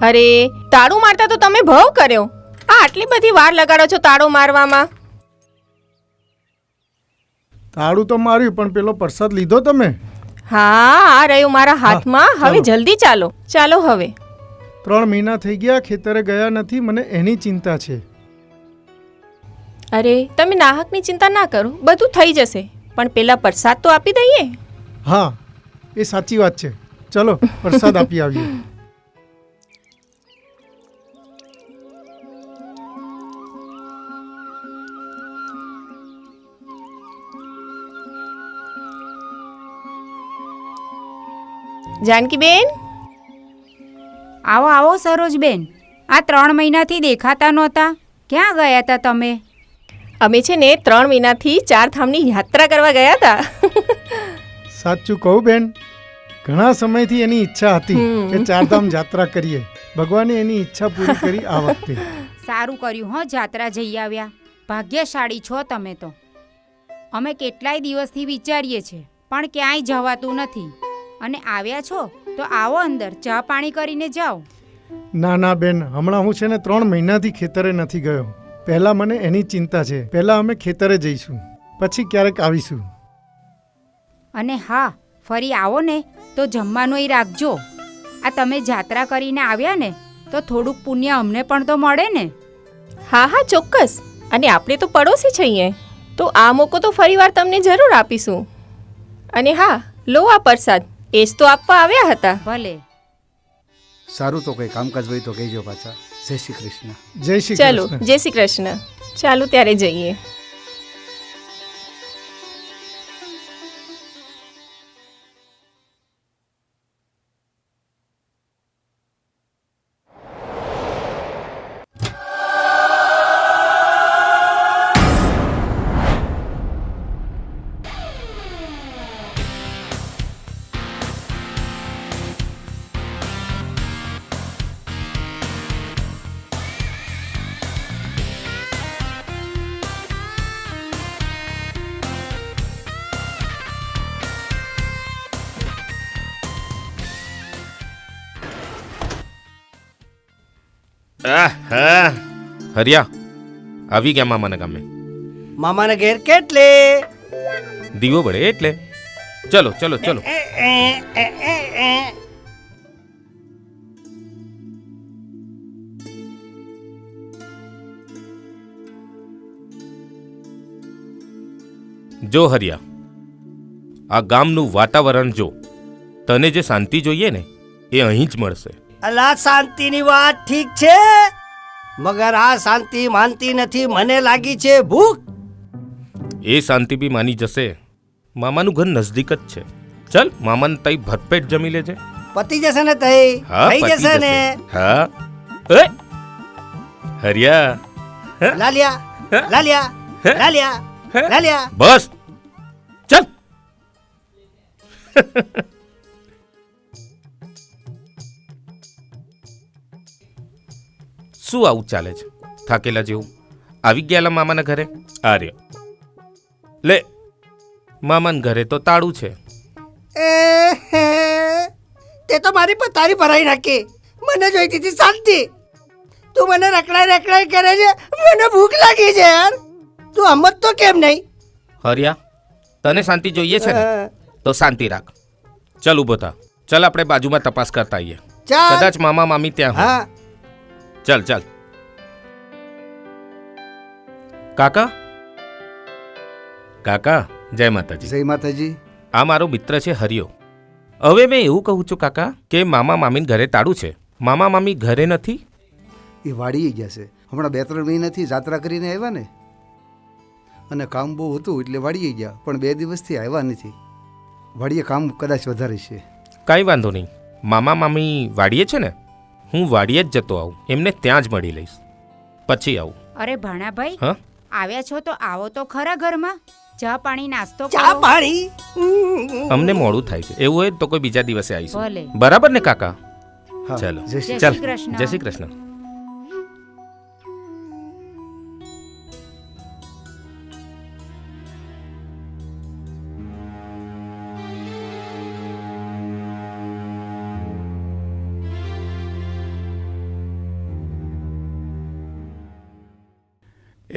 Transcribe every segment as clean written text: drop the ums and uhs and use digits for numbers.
અરે તાળું મારતા તો તમે ભવ કર્યો. આ આટલી બધી વાર લગાડો છો તાળું મારવામાં. તાળું તો માર્યું, પણ પેલો પ્રસાદ લીધો તમે? હા, આ રહ્યું મારા હાથમાં. હવે ચાલો. જલ્દી ચાલો. ચાલો હવે. 3 મહિના થઈ ગયા, ખેતરે ગયા નથી, મને એની ચિંતા છે. અરે તમે નાહકની ચિંતા ના કરો, બધું થઈ જશે. પણ પેલા પ્રસાદ તો આપી દઈએ. હા, એ સાચી વાત છે. ચલો પ્રસાદ આપી આવીએ. જાનકીબેન, આવો આવો સરોજબેન. આ 3 મહિનાથી દેખાતા નહોતા, ક્યાં ગયા હતા તમે? અમે છે ને 3 મહિનાથી 4 ધામની યાત્રા કરવા ગયા હતા. સાચું કહું બેન, ઘણા સમયથી એની ઈચ્છા હતી કે 4 ધામ યાત્રા કરીએ. ભગવાને એની ઈચ્છા પૂરી કરી આ વખતે. સારું કર્યું હો, જાત્રા જઈ આવ્યા. ભાગ્યશાળી છો તમે તો. અમે કેટલાય દિવસથી વિચારીએ છીએ, પણ ક્યાંય જવાતું નથી. અને આવ્યા છો તો આવો અંદર, ચા પાણી કરીને જાઓ. ના ના બેન, હમણાં હું છે ને 3 મહિનાથી ખેતરે નથી ગયો. પહેલાં મને એની ચિંતા છે. પહેલાં અમે ખેતરે જઈશું, પછી ક્યારેક આવીશું. અને હા, ફરી આવો ને તો જમવાનુંય રાખજો. આ તમે જાત્રા કરીને આવ્યા ને તો થોડુંક પુણ્ય અમને પણ તો મળે ને. હા હા, ચોક્કસ. અને આપણે તો પડોશી છીએ, તો આ મોકો તો ફરીવાર તમને જરૂર આપીશું. અને હા, લો આ પ્રસાદ. એ જ તો આપવા આવ્યા હતા. ભલે. સારું, તો કંઈ કામકાજ હોય તો કહેજો પાછા. જય શ્રી કૃષ્ણ. જય શ્રી ચાલો, કૃષ્ણ. જય શ્રી કૃષ્ણ. ચાલો ત્યારે જઈએ. આહા, હરિયા આવી ગયા મામાના ગામે. મામાના ઘેર કેટલે? દીવો બળે એટલે. ચલો ચલો ચલો. જો હરિયા, આ ગામનું વાતાવરણ જો. તને જે શાંતિ જોઈએ ને એ અહીં જ મળશે. અલા, શાંતિની વાત ઠીક છે, મગર આ શાંતિ માનતી નથી. મને લાગી છે ભૂખ. એ શાંતિ બી માની જશે. મામાનું ઘર નજદીક જ છે. ચલ, મામાને તઈ ભરપેટ જમી લેજે. પતી જશે ને તઈ? હા, થઈ પતી જશે ને? હા. એ હરિયા, લાલિયા લાલિયા લાલિયા લાલિયા. બસ ચલ. શું આવું ચાલે છે? થાકેલા જેવું આવી ગયેલા મામાના ઘરે? આર્ય લે, મામાના ઘરે તો તાળું છે. તે તો મારી પથારી ભરાઈ નાખી. મને જોઈતી હતી શાંતિ. તું મને રખડાઈ રખડાઈ કરે છે. મને ભૂખ લાગી છે યાર. તું હમત તો કેમ નહીં? હરિયા, તને શાંતિ જોઈએ છે ને તો શાંતિ રાખ. ચલ ઊભો થા. ચલ, આપણે બાજુમાં તપાસ કરતા આવીએ. ચાલ. કદાચ મામા મામી ત્યાં હોય. હા. ચાલ ચાલ. કાકા, કાકા, જય માતાજી. જય માતાજી. આ મારો મિત્ર છે હરિયો. હવે મેં એવું કહું છું કાકા કે મામા મામીને ઘરે તાળું છે. મામા મામી ઘરે નથી. એ વાડીએ ગયા છે. હમણાં 2-3 મહિનાથી જાત્રા કરીને આવ્યા ને, અને કામ બહુ હતું એટલે વાડીએ ગયા, પણ 2 દિવસથી આવ્યા નથી. વાડીએ કામ કદાચ વધારે છે. કાંઈ વાંધો નહીં. મામા મામી વાડીએ છે ને, હું વાડીએ જ જતો આવું. એમને ત્યાં જ મળી લઈશ, પછી આવું. અરે ભાણાભાઈ, હા, આવ્યા છો તો આવો તો ખરા ઘરમાં. ચા પાણી નાસ્તો ચા કરો. પાણી. અમને મોડું થાય છે. એવું હોય તો કોઈ બીજા દિવસે આવીશું. ભલે. બરાબર ને કાકા? હા, ચાલો. જય શ્રી જય ચાલ, શ્રી કૃષ્ણ. જય શ્રી કૃષ્ણ.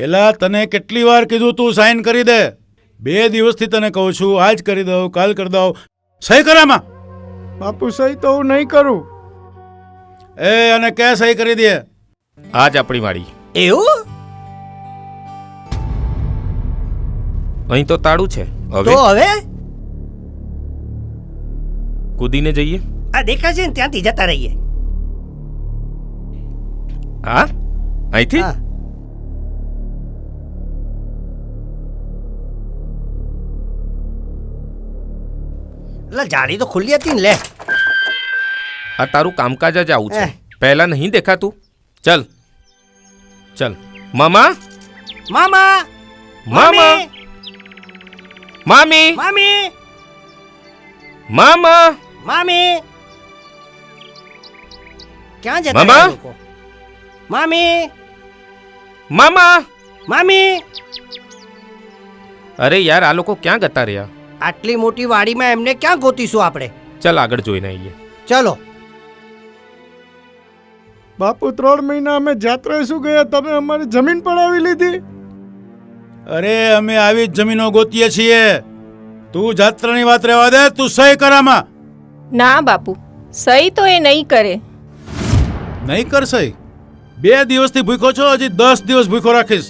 એલા તને કેટલી વાર કીધું તું સાઈન કરી દે? 2 દિવસથી તને કહું છું, આજ કરી દઉં, કાલ કરી દઉં. સહી કરામાં. બાપુ સહી તો હું નહીં કરું. એ અને કે સહી કરી દે. આજ આપણી વાડી. એવું અહીં તો તાળું છે. તો હવે હવે કૂદીને જઈએ. આ દેખાશે ને ત્યાંથી જતા રહીએ. હા, અહીંથી હા. એટલે જાળી તો ખુલ્લી હતી ને લે. આ તારું કામકાજ જ આવું છે. એહ. પહેલા નહીં દેખાતું. ચલ ચલ. મામા, મામા મામા, મામી, મામી મામા. મામી ક્યાં જતા મામા? રહ્યા લોકો? મામી મામા. મામી અરે યાર, આ લોકો ક્યાં જતા રહ્યા? આટલી મોટી વાડીમાં એમને ક્યાં ગોતીશું આપણે? ચલ આગળ જોઈને આવીએ. ચલો. બાપુ 3 મહિના અમે જાત્રાએ શું ગયા, તમે અમારી જમીન પડાવી લીધી. અરે અમે આવી જ જમીનો ગોતીએ છીએ. તું જાત્રાની વાત રહેવા દે, તું સહી કરામાં. ના બાપુ, સહી તો એ નહીં કરે. નહીં કર સહી? 2 દિવસથી ભૂખ્યો છો, હજી 10 દિવસ ભૂખ્યો રાખીશ.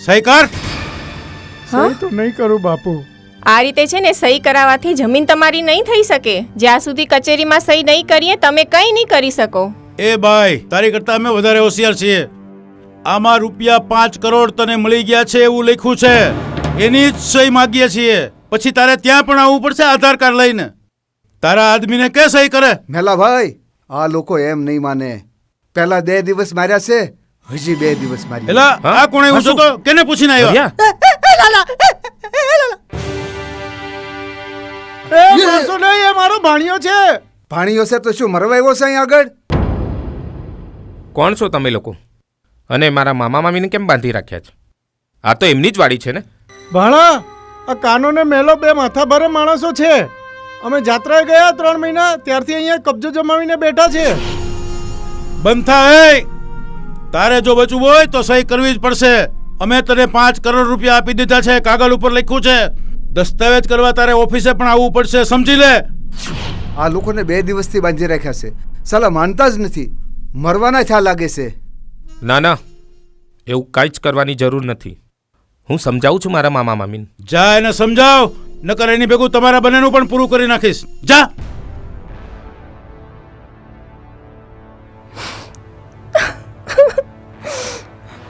સહી કર. સહી તો નહીં કરું બાપુ. આ રીતે છે ને, સહી કરાવવાથી જમીન તમારી નહીં થઈ શકે. જ્યાં સુધી કચેરીમાં સહી નહીં કરીએ તમે કંઈ નહીં કરી શકો. એ ભાઈ, તારી કરતા અમે વધારે હોશિયાર છીએ. આમાં રૂપિયા 5 કરોડ તને મળી ગયા છે એવું લખ્યું છે. એની જ સહી માગીએ છીએ. પછી તારે ત્યાં પણ આવવું પડશે આધાર કાર્ડ લઈને. તારા આદમીને કે સહી કરે? મેલા ભાઈ, આ લોકો એમ નહીં માને. પહેલા 2 દિવસ માર્યા છે, હજી 2 દિવસ માર્યા. એલા હા? આ કોણે એવું શું? તો કેને પૂછીને આવ્યા? હરિયા, એ માણસો નહીં, એ મારો ભાણિયો છે. ભાણીઓ છે તો શું મરવા આવ્યો છે અહીં આગળ? કોણ છો તમે લોકો? અને મારા મામા મામીને કેમ બાંધી રાખ્યા છે? આ તો એમની જ વાડી છે ને? ભાણા, આ કાનો ને મેલો 2 માથાભારે માણસો છે. અમે જાત્રાએ ગયા 3 મહિના, ત્યારથી અહીંયા કબજો જમાવીને બેઠા છે. બંધ થા. એ તારે જો બચવું હોય તો સહી કરવી જ પડશે. અમે તને 5 કરોડ રૂપિયા આપી દીધા છે, કાગળ ઉપર લખ્યું છે. દસ્તાવેજ કરવા તારે ઓફિસે પણ આવવું પડશે, સમજી લે. આ લોકોને 2 દિવસથી બાંધી રાખ્યા છે. સાલા માનતા જ નથી. મરવાના થયા લાગે છે. ના ના, એવું કાંઈ જ કરવાની જરૂર નથી. હું સમજાવું છું મારા મામા મામીને. જા એને સમજાવ, નકર એની ભેગું તમારા બંનેનું પણ પૂરું કરી નાખીશ. જા.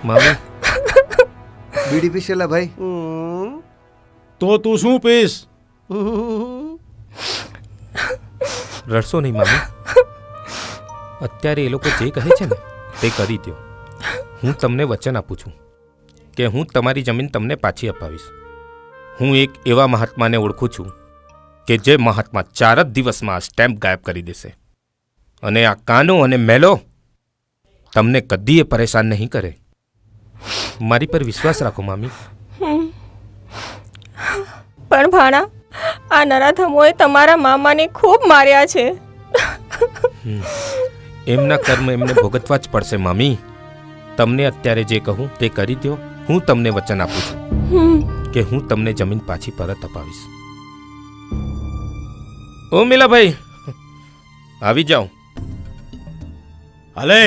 મામી, બીડી પીશેલા ભાઈ? તો તું શું પીશ? રડશો નહીં મામી. અત્યારે એ લોકો જે કહે છે ને તે કરી દો. હું તમને વચન આપું છું કે હું તમારી જમીન તમને પાછી અપાવીશ. હું એક એવા મહાત્માને ઓળખું છું કે જે મહાત્મા 4 જ દિવસમાં આ સ્ટેમ્પ ગાયબ કરી દેશે. અને આ કાનો અને મેલો તમને કદીએ પરેશાન નહીં કરે. મારી પર વિશ્વાસ રાખો મામી. પણ ભાણા, આ નરાધમોએ તમારા મામાને ખૂબ માર્યા છે. એમના કર્મ એમને ભોગવવા જ પડશે મામી. તમને અત્યારે જે કહું તે કરી દો. હું તમને વચન આપું છું કે હું તમને જમીન પાછી પરત અપાવીશ. ઓ મિલાભાઈ, આવી જાઓ. હાલે.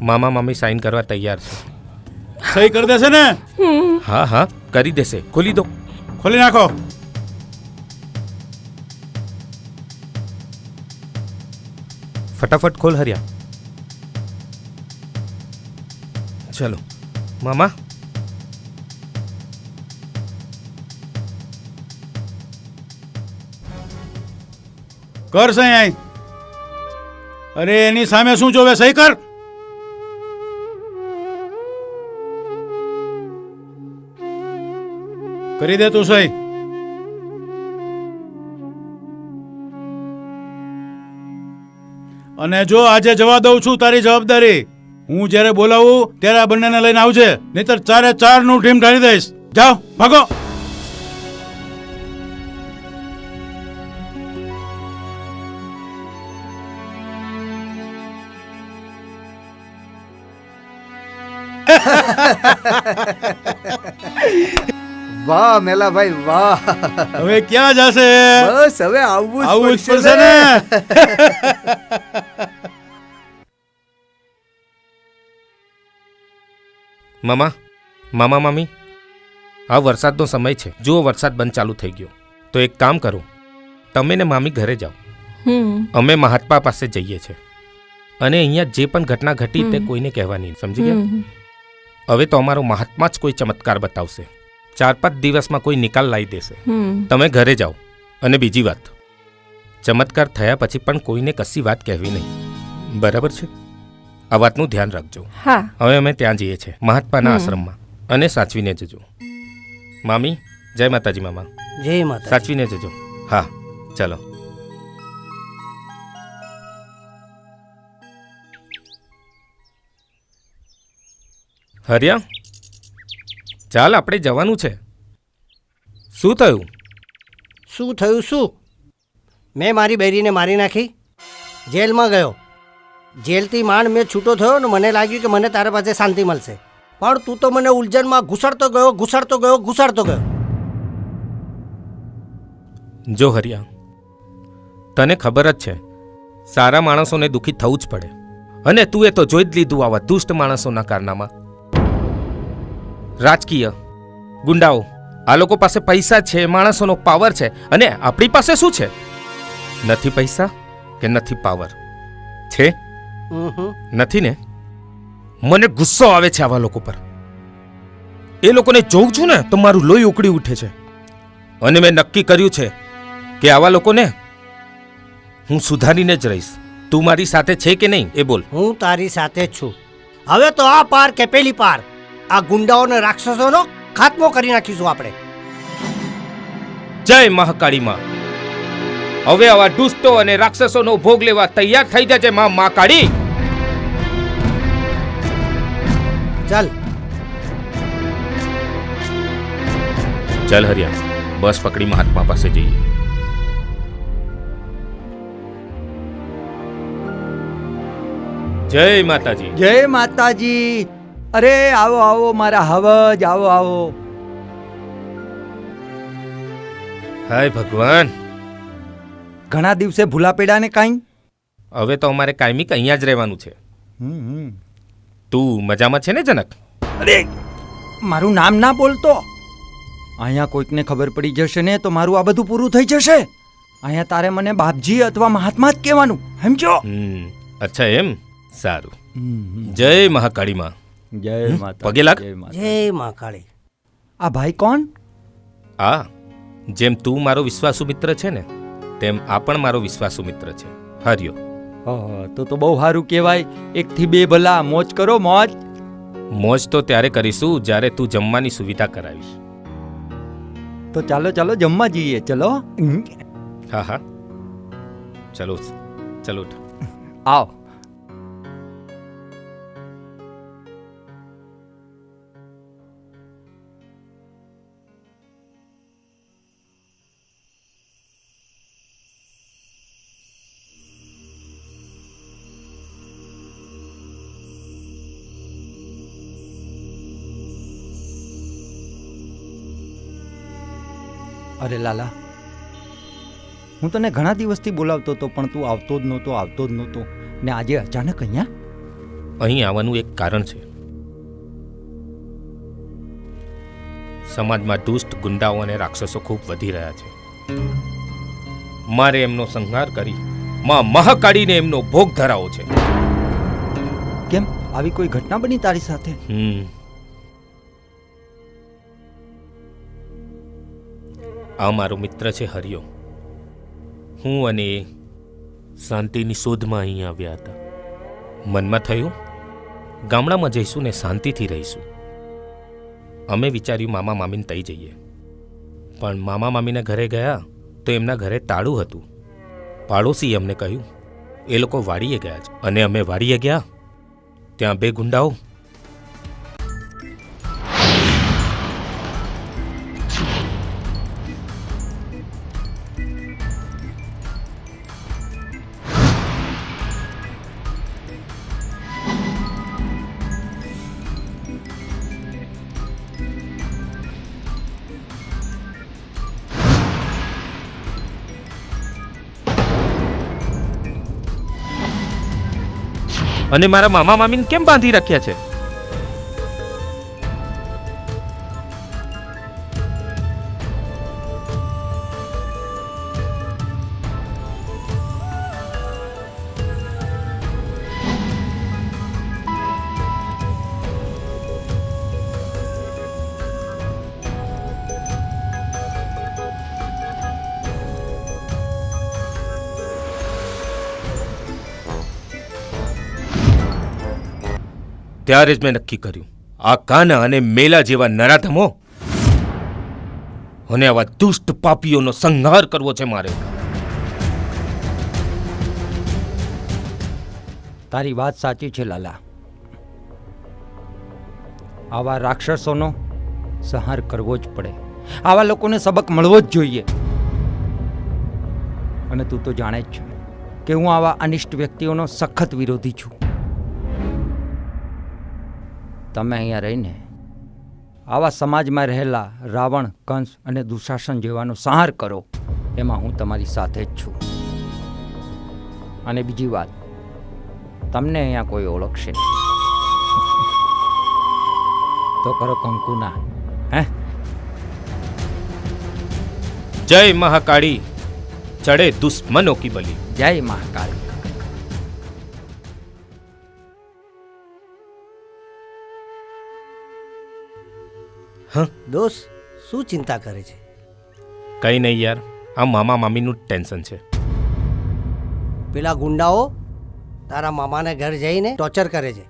મામા મામી સાઈન કરવા તૈયાર છે. સહી કરી દેશે ને? હા હા, કરી દેશે. ખોલી દો. ખોલી નાખો. ફટાફટ ખોલ હરિયા. ચલો મામા. કર સહી અહીં. અરે એની સામે શું જોવે? સહી કર. કરી દે તું સહી. અને જો આજે જવા દઉં છું તારી જવાબદારી. હું જ્યારે બોલાવું ત્યારે આ બંનેને લઈને આવજે, નહીતર 4 નું ઢીમ ઢાળી દઈશ. જાઓ, ભાગો. વાહ મેલાભાઈ વાહ, હવે ક્યાં જશે? બસ હવે આવવું આવું જ જ પડશે પડશે ને. મામા મામા મામી, આ વરસાદનો સમય છે. જુઓ વરસાદ બંધ ચાલુ થઈ ગયો. તો એક કામ કરો, તમે ને મામી ઘરે જાઓ. અમે મહાત્મા પાસે જઈએ છીએ અને અહીંયા જે પણ ઘટના ઘટી તે કોઈને કહેવાની નહીં. સમજી ગયા? હવે તો અમારો મહાત્મા જ કોઈ ચમત્કાર બતાવશે. 4-5 દિવસમાં કોઈ નિકાલ લાવી દેશે. તમે ઘરે જાઓ. અને બીજી વાત, ચમત્કાર થયા પછી પણ કોઈને કશી વાત કહેવી નહીં. બરાબર છે? આ વાતનું ધ્યાન રાખજો. હા. હવે અમે ત્યાં જઈએ છીએ મહાત્માના આશ્રમમાં. અને સાચવીને જજો. મામી, જય માતાજી. મામા, જય માતા. સાચવીને જજો. હા, ચાલો. હરિયા, ચાલ આપણે જવાનું છે. શું થયું? શું થયું શું? મેં મારી બૈરીને મારી નાખી, જેલમાં ગયો. જેલથી માંડ મેં છૂટો થયો ને મને લાગ્યું કે મને તારા પાસે શાંતિ મળશે, પણ તું તો મને ઉલઝનમાં ઘુસાડતો ગયો. જો હરિયા, તને ખબર જ છે સારા માણસોને દુઃખી થવું જ પડે. અને તું એ તો જોઈ જ લીધું આવા દુષ્ટ માણસોના કારનામાં. રાજકીય ગુંડાઓ, આ લોકો પાસે પૈસા છે, માણસોનો પાવર છે. અને આપણી પાસે શું છે? નથી પૈસા કે નથી પાવર છે? નથી ને? મને ગુસ્સો આવે છે આવા લોકો પર. એ લોકોને જોઉં છું ને તો મારું લોહી ઉકળી ઉઠે છે. અને મેં નક્કી કર્યું છે કે આવા લોકોને હું સુધારીને જ રહીશ. તું મારી સાથે છે કે નહીં એ બોલ. હું તારી સાથે જ છું. હવે તો આ પાર કે પેલી પાર, આ ગુંડાઓને રાક્ષસોનો ખાત્મો કરી નાખીશું આપણે. જય મહાકાળી માં. હવે આવા દુષ્ટો અને રાક્ષસોનો ભોગ લેવા તૈયાર થઈ જજે માં મહાકાળી. ચાલ. ચાલ હરિયા, બસ પકડી મહાત્મા પાસે જઈએ. જય માતાજી. જય માતાજી. અરે આવો આવો મારા હવજ, આવો આવો. હાય ભગવાન, ઘણા દિવસે ભૂલા પેડાને કાંઈ? હવે તો અમારે કાયમી અહીંયા જ રહેવાનું છે. તું મજામાં છે ને જનક? અરે મારું નામ ના બોલતો. અહીંયા કોઈકને ખબર પડી જશે ને તો મારું આ બધું પૂરું થઈ જશે. અહીંયા તારે મને બાપજી અથવા મહાત્મા જ કહેવાનું, સમજો? અચ્છા એમ? સારું. જય મહાકાળી માં. જય માતા. પગે લાગ. જય મા કાળી. આ ભાઈ કોણ? આ જેમ તું મારો વિશ્વાસુ મિત્ર છે ને, તેમ આ પણ મારો વિશ્વાસુ મિત્ર છે. હરિયો. તો બહુ સારું કહેવાય. 1 થી 2 ભલા. મોજ કરો, મોજ. મોજ તો ત્યારે કરીશું જ્યારે તું જમવાની સુવિધા કરાવીશ. તો ચાલો ચાલો જમવા જઈએ. ચલો. હા હા, ચલો ચલો. આવ. અરે લાલા, હું તને ઘણા દિવસથી બોલાવતો હતો પણ તું આવતો જ નહોતો. ને આજે અચાનક અહીંયા? અહીં આવવાનું એક કારણ છે. સમાજમાં દુષ્ટ ગુંડાઓ અને રાક્ષસો ખૂબ વધી રહ્યા છે. મારે એમનો સંહાર કરી માં મહાકાળીને એમનો ભોગ ધરાવો છે. કેમ, આવી કોઈ ઘટના બની તારી સાથે? આ મારો મિત્ર છે હરિયો. હું અને એ શાંતિની શોધમાં અહીં આવ્યા હતા. મનમાં થયું ગામડામાં જઈશું ને શાંતિથી રહીશું. અમે વિચાર્યું મામા મામીને તઈ જઈએ, પણ મામા મામીને ઘરે ગયા તો એમના ઘરે તાળું હતું. પાડોશીએ અમને કહ્યું એ લોકો વાડીએ ગયા છે. અને અમે વાડીએ ગયા, ત્યાં 2 ગુંડાઓ અને મારા મામા મામીને કેમ બાંધી રાખ્યા છે? ત્યારે જ મેં નક્કી કર્યું, આ કાના અને મેલા જેવા નરાધમો અને આવા દુષ્ટ પાપીઓનો સંહાર કરવો છે મારે. તારી વાત સાચી છે લાલા. આવા રાક્ષસોનો સંહાર કરવો જ પડે. આવા લોકોને સબક મળવો જ જોઈએ. અને તું તો જાણે જ છે કે હું આવા અનિષ્ટ વ્યક્તિઓનો સખત વિરોધી છું. તમે અહીંયા રહીને આવા સમાજમાં રહેલા રાવણ, કંસ અને દુશાસન જેવાનો સંહાર કરો, એમાં હું તમારી સાથે જ છું. અને બીજી વાત, તમને અહીંયા કોઈ ઓળખશે નહીં. તો કરો કંકુના. હે, જય મહાકાળી, ચડે દુશ્મનો કી બલી. જય મહાકાળી. દોસ્ત શું ચિંતા કરે છે? કંઈ નહીં યાર, આ મામા મામીનું ટેન્શન છે. પેલા ગુંડાઓ તારા મામાને ઘર જઈને ટોર્ચર કરે છે.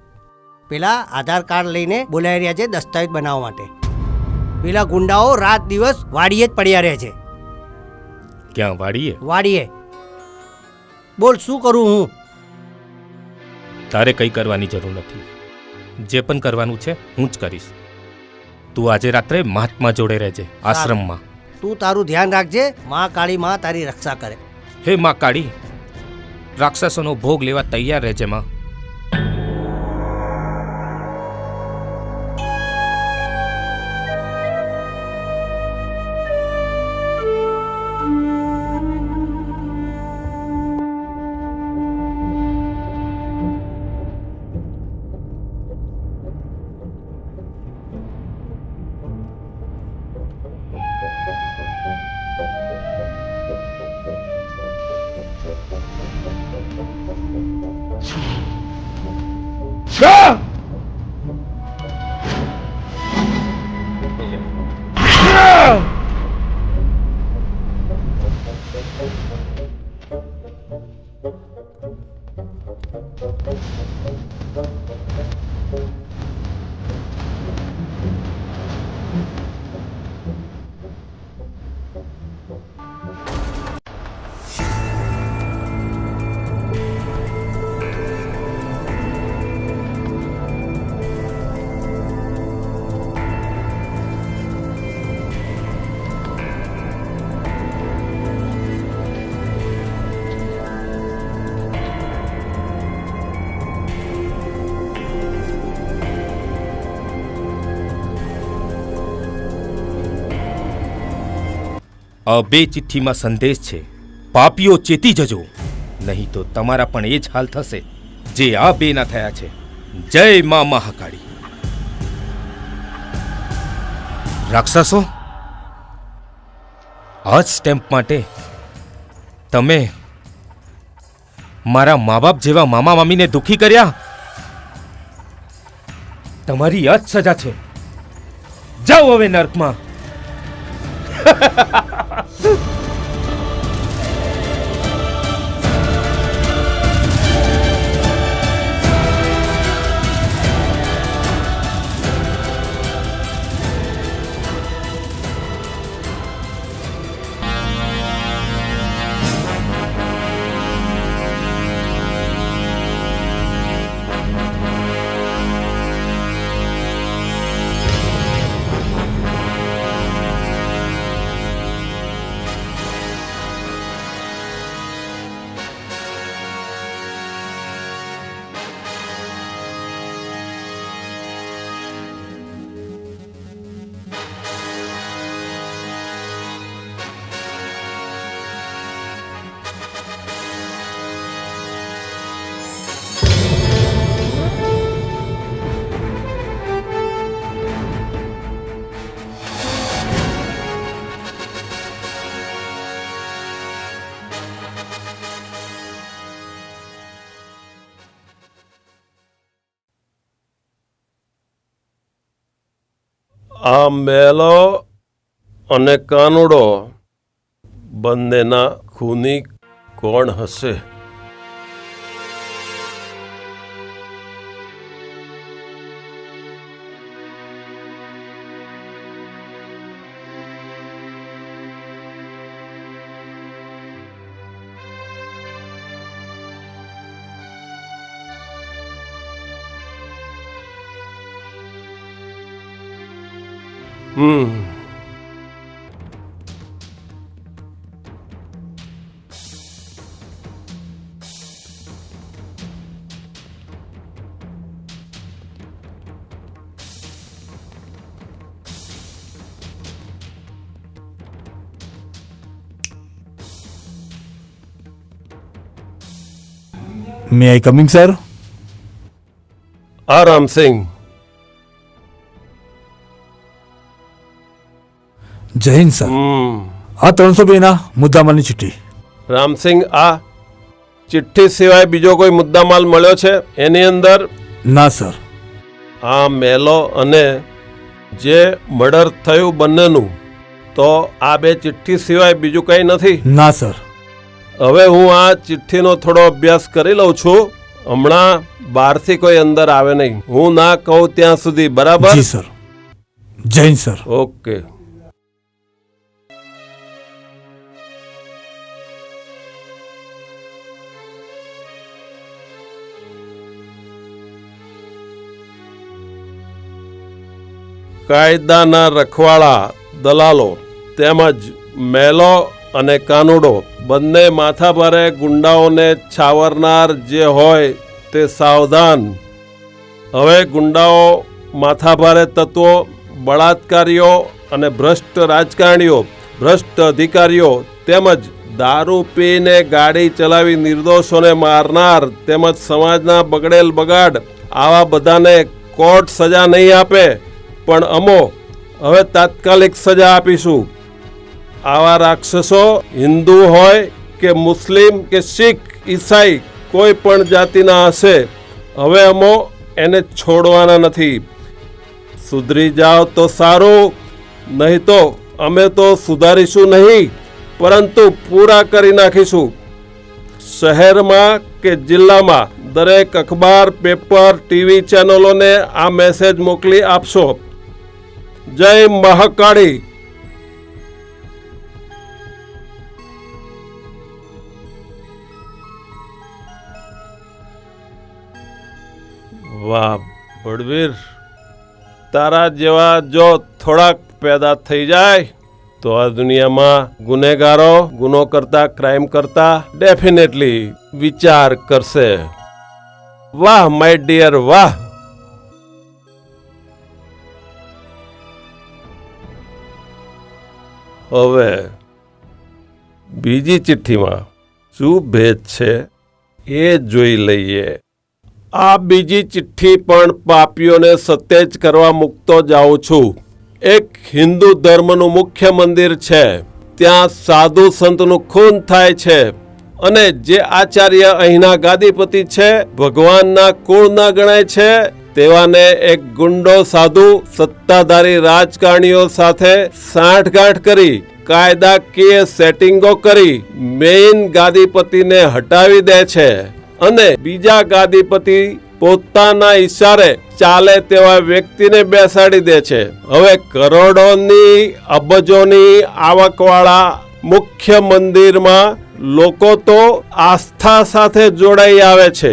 પેલા આધાર કાર્ડ લઈને બોલાવી રહ્યા છે દસ્તાવેજ બનાવવા માટે. પેલા ગુંડાઓ રાત દિવસ વાડીએ જ પડ્યા રહે છે. ક્યાં વાડીએ? વાડીએ. બોલ શું કરું હું? તારે કંઈ કરવાની જરૂર નથી. જે પણ કરવાનું છે હું જ કરીશ. તું આજે રાત્રે મહાત્મા જોડે રહેજે આશ્રમમાં. તું તારું ધ્યાન રાખજે. મા કાળી માં તારી રક્ષા કરે. હે મા કાળી, રાક્ષસોનો ભોગ લેવા તૈયાર રહેજે માં. આ બે ચિઠ્ઠીમાં સંદેશ છે, પાપીઓ ચેતી જજો, નહીં તો તમારા પણ એ જ હાલ થશે જે આ બેના થયા છે. જય મા મહાકાળી. રાક્ષસો, આ જ સ્ટેમ્પ માટે તમે મારા મા બાપ જેવા મામા મામીને દુખી કર્યા. તમારી આ જ સજા છે. જાઓ હવે નર્કમાં. આ મેલો અને કાનુડો બંનેના ખૂની કોણ હશે? મે આઈ કમિંગ સર? આ રામસિંગ. જય હિન્દ સર. આ 302 ના મુદ્દામાલની ચિઠ્ઠી. રામસિંગ, આ ચિઠ્ઠી સિવાય બીજો કોઈ મુદ્દામાલ મળ્યો છે એની અંદર? ના સર. આ મેલો અને જે મર્ડર થયું બંનેનું, તો આ બે ચિઠ્ઠી સિવાય બીજું કંઈ નથી? ના સર. હવે હું આ ચિઠ્ઠીનો થોડો અભ્યાસ કરી લઉં છું. હમણાં બહારથી કોઈ અંદર આવે નહીં, હું ના કહું ત્યાં સુધી. બરાબર? જી સર. જય હિન્દ સર. ઓકે. કાયદાના રખવાળા દલાલો તેમજ મેલો અને કાનુડો બંને માથાભારે ગુંડાઓને છાવરનાર જે હોય તે સાવધાન. હવે ગુંડાઓ, માથાભારે તત્વો, બળાત્કારીઓ અને ભ્રષ્ટ રાજકારણીઓ, ભ્રષ્ટ અધિકારીઓ તેમજ દારૂ પીને ગાડી ચલાવી નિર્દોષોને મારનાર તેમજ સમાજના બગડેલ બગાડ, આવા બધાને કોર્ટ સજા નહીં આપે, પણ અમો હવે તાત્કાલિક સજા આપીશું. આવા રાક્ષસો હિન્દુ હોય કે મુસ્લિમ કે શીખ, ઈસાઈ, કોઈ પણ જાતિના હશે, હવે અમો એને છોડવાના નથી. સુધરી જાઓ તો સારું, નહીં તો અમે તો સુધારીશું નહીં, પરંતુ પૂરા કરી નાખીશું. શહેરમાં કે જિલ્લામાં દરેક અખબાર, પેપર, ટીવી ચેનલોને આ મેસેજ મોકલી આપશો. જય મહાકાળી. વાહ બળવીર, તારા જેવા જો થોડાક પેદા થઈ જાય તો આ દુનિયામાં ગુનેગારો ગુનો કરતા, ક્રાઇમ કરતા ડેફિનેટલી વિચાર કરશે. વાહ માય ડિયર, વાહ. હવે બીજી ચિઠ્ઠીમાં શું ભેદ છે એ જોઈ લઈએ. આ બીજી ચિઠ્ઠી પણ પાપીઓને સત્યેજ કરવા મૂકતો જાઉં છું. એક હિન્દુ ધર્મનું મુખ્ય મંદિર છે, ત્યાં સાધુ સંતનું ખૂન થાય છે, અને જે આચાર્ય અહીંના ગાદીપતિ છે, ભગવાનના કુળના ગણાય છે, તેવાને એક ગુંડો સાધુ સત્તાધારી રાજકારણીઓ સાથે સાંઠગાંઠ કરી, કાયદાકીય સેટિંગો કરી મેઇન ગાદીપતિને હટાવી દે છે, અને બીજા ગાદીપતિ પોતાના ઈશારે ચાલે તેવા વ્યક્તિને બેસાડી દે છે. હવે કરોડોની, અબજોની આવકવાળા મુખ્ય મંદિરમાં લોકો તો આસ્થા સાથે જોડાઈ આવે છે,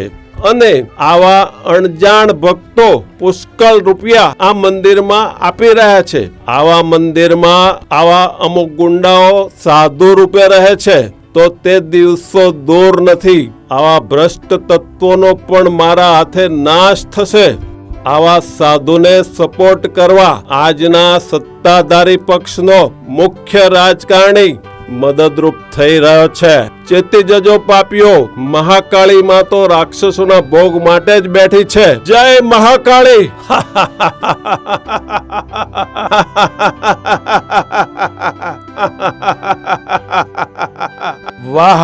અને આવા અણજાણ ભક્તો પુષ્કળ રૂપિયા આ મંદિરમાં આપી રહ્યા છે. આવા મંદિરમાં આવા અમુક ગુંડાઓ સાધુ રૂપે રહે છે, તો તે દિવસો દૂર નથી, આવા ભ્રષ્ટ તત્વોનો પણ મારા હાથે નાશ થશે. આવા સાધુને સપોર્ટ કરવા આજના સત્તાધારી પક્ષનો મુખ્ય રાજકારણી મદદરૂપ થઈ રહ્યો છે. ચેતી જજો પાપીઓ, મહાકાળી માં તો રાક્ષસોના ભોગ માટે જ બેઠી છે. જય મહાકાળી. વાહ,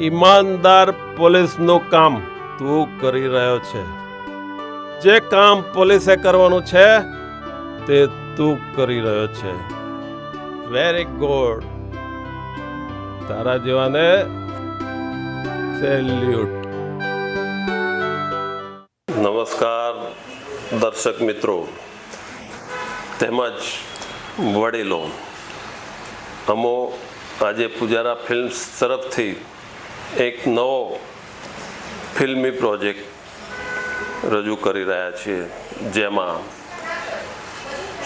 ઈમાનદાર પોલીસનું કામ તું કરી રહ્યો છે. જે કામ પોલીસે કરવાનું છે તે તું કરી રહ્યો છે. Very good. તારા જેવાને સેલ્યુટ. નમસ્કાર દર્શક મિત્રો તેમજ વડીલો. અમો આજે પુજારા ફિલ્મ્સ તરફથી એક નવો ફિલ્મી પ્રોજેક્ટ રજૂ કરી રહ્યા છીએ, જેમાં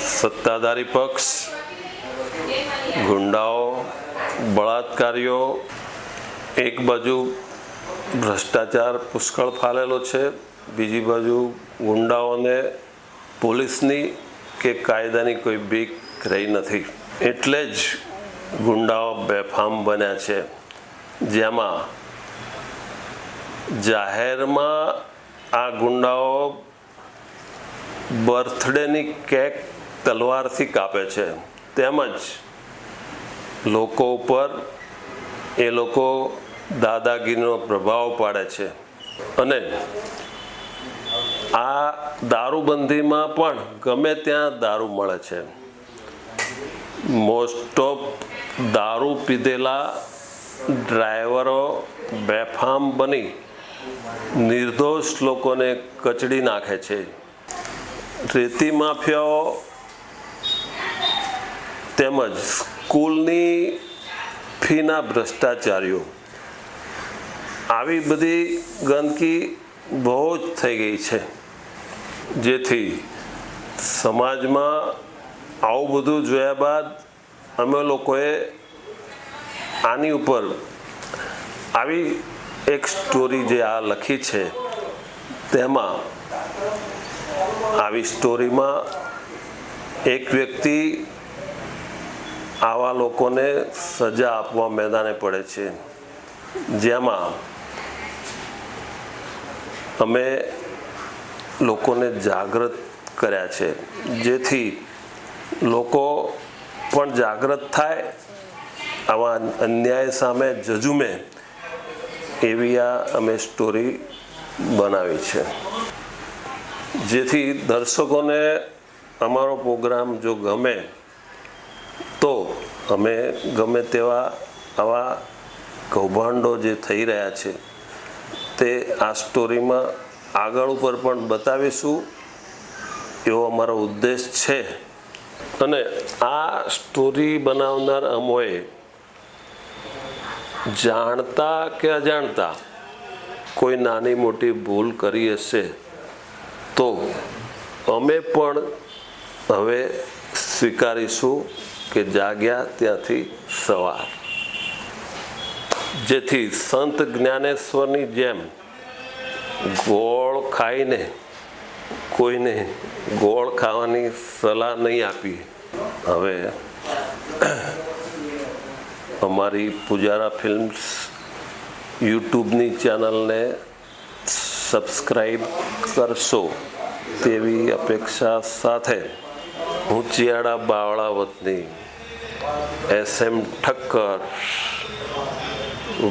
સત્તાધારી પક્ષ, ગુંડાઓ, બળાત્કારીઓ, એક બાજુ ભ્રષ્ટાચાર પુષ્કળ ફાલેલો છે, બીજી બાજુ ગુંડાઓને પોલીસની કે કાયદાની કોઈ બીક રહી નથી, એટલે જ ગુંડાઓ બેફામ બન્યા છે. જેમાં જાહેરમાં આ ગુંડાઓ બર્થડેની કેક તલવારથી કાપે છે, તેમજ લોકો ઉપર એ લોકો દાદાગીરીનો પ્રભાવ પાડે છે. અને આ દારૂબંધીમાં પણ ગમે ત્યાં દારૂ મળે છે. મોસ્ટ ઓફ દારૂ પીધેલા ડ્રાઈવરો બેફામ બની નિર્દોષ લોકોને કચડી નાખે છે. રેતી માફિયાઓ તેમજ સ્કૂલની ફીના ભ્રષ્ટાચારીઓ, આવી બધી ગંદકી બહુ જ થઈ ગઈ છે, જેથી સમાજમાં આવું બધું જોયા બાદ અમે લોકોએ આની ઉપર આવી એક સ્ટોરી જે આ લખી છે, તેમાં આવી સ્ટોરીમાં એક વ્યક્તિ આવા લોકોને સજા આપવા મેદાને પડે છે, જેમાં અમે લોકોને જાગૃત કર્યા છે, જેથી લોકો પણ જાગૃત થાય, આવા અન્યાય સામે ઝઝૂમે, એવી આ અમે સ્ટોરી બનાવી છે. જેથી દર્શકોને અમારો પ્રોગ્રામ જો ગમે તો અમે ગમે તેવા આવા કૌભાંડો જે થઈ રહ્યા છે તે આ સ્ટોરીમાં આગળ ઉપર પણ બતાવીશું, એવો અમારો ઉદ્દેશ છે. અને આ સ્ટોરી બનાવનાર અમોએ જાણતા કે અજાણતા કોઈ નાની મોટી ભૂલ કરી હશે તો અમે પણ હવે સ્વીકારીશું કે જાગ્યા ત્યાંથી સવાર. જેથી સંત જ્ઞાનેશ્વરની જેમ ગોળ ખાઈને કોઈને ગોળ ખાવાની સલાહ નહીં આપી. હવે અમારી પુજારા ફિલ્મ્સ યુટ્યુબની ચેનલને સબસ્ક્રાઈબ કરશો તેવી અપેક્ષા સાથે હું ચિયાડા બાવળા વતની SM ઠક્કર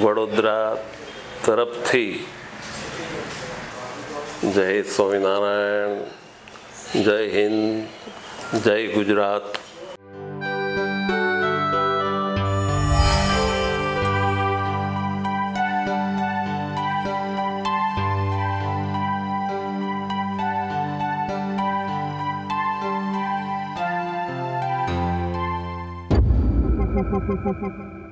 વડોદરા તરફથી જય સ્વામિનારાયણ, જય હિન્દ, જય ગુજરાત. Thank you.